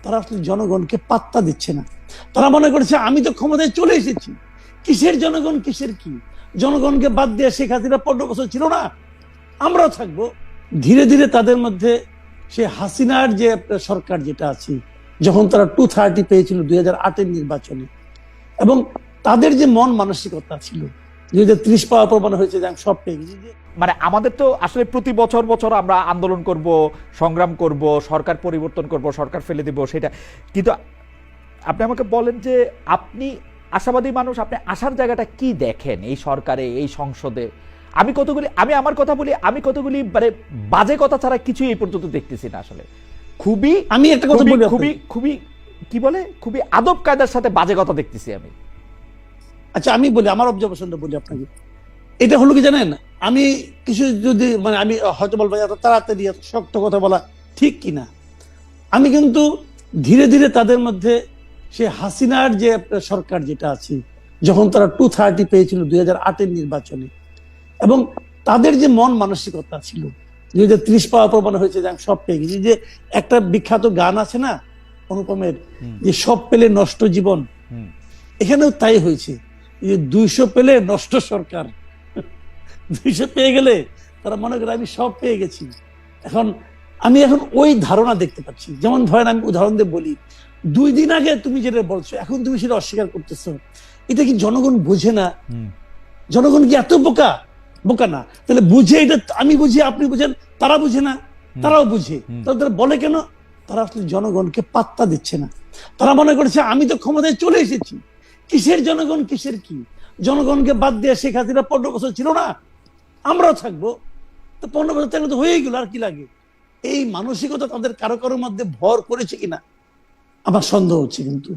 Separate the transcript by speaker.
Speaker 1: তারা আসলে জনগণকে পাত্তা দিচ্ছে না। তারা মনে করছে আমি তো ক্ষমতায় চলে এসেছি, কিসের জনগণ কিসের কি, জনগণকে বাদ দিয়ে শেখ হাসিনা 15 বছর ছিল না, আমরাও থাকবো। ধীরে ধীরে তাদের মধ্যে সে হাসিনার যে সরকার যেটা আছে, যখন তারা 230 পেয়েছিল 2008-এর নির্বাচনে, এবং তাদের যে মন মানসিকতা ছিল 2030 পাওয়ার পর মনে হয়েছে যে আমি সব পেয়ে গেছি।
Speaker 2: মানে আমাদের তো আসলে প্রতি বছর বছর আমরা আন্দোলন করব, সংগ্রাম করব, সরকার পরিবর্তন করব, সরকার ফেলে দেব, সেটা কিন্তু আপনি আমাকে বলেন যে আপনি আশাবাদী মানুষ, আপনি আসার জায়গাটা কি দেখেন এই সরকারে, এই সংসদে? আমি আমার কথা বলি, আমি কতগুলি মানে বাজে কথা ছাড়া কিছুই এই পর্যন্ত দেখতেছি না আসলে। খুবই
Speaker 1: আমি একটা কথা বলি,
Speaker 2: খুবই খুবই কি বলে, খুবই আদব কায়দার সাথে বাজে কথা দেখতেছি আমি।
Speaker 1: আচ্ছা আমি বলি, আমার অবজারভেশনটা বলি আপনাকে। এটা হলো কি জানেন, আমি কিছু যদি মানে আমি হয়তো বলবো এত তাড়াতাড়ি এত শক্ত কথা বলা ঠিক কিনা, আমি কিন্তু ধীরে ধীরে তাদের মধ্যে সে হাসিনার যে সরকার যেটা আছে, যখন তারা 230 পেয়েছিল 2008-এর নির্বাচনে, এবং তাদের যে মন মানসিকতা ছিল 2030 পাওয়ার পর মনে হয়েছে যে আমি সব পেয়ে গেছি। যে একটা বিখ্যাত গান আছে না অনুপমের, যে সব পেলে নষ্ট জীবন, এখানেও তাই হয়েছে। যে 200 পেলে নষ্ট সরকার, 200 পেয়ে গেলে তারা মনে করে আমি সব পেয়ে গেছি। আমি এখন ওই ধারণা দেখতে পাচ্ছি। যেমন ধরেন আমি উদাহরণ দিয়ে বলি, 2 দিন আগে তুমি যেটা বলছো এখন তুমি সেটা অস্বীকার করতেছো, এটা কি জনগণ বুঝে না? জনগণ কি এত বোকা? বোকা না। তাহলে বুঝে, এটা আমি বুঝি আপনি বুঝেন, তারা বুঝে না? তারাও বুঝে। তারা বলে কেন? তারা আসলে জনগণকে পাত্তা দিচ্ছে না। তারা মনে করছে আমি তো ক্ষমতায় চলে এসেছি, কিসের জনগণ কিসের কি, জনগণকে বাদ দিয়ে শেখ হাসিনা 15 বছর ছিল না, আমরাও থাকবো। তো 15 বছর থাকলে তো হয়েই গেল, আর কি লাগে? এই মানসিকতা তাদের কারো কারোর মধ্যে ভর করেছে কিনা আমার সন্দেহ হচ্ছে কিন্তু।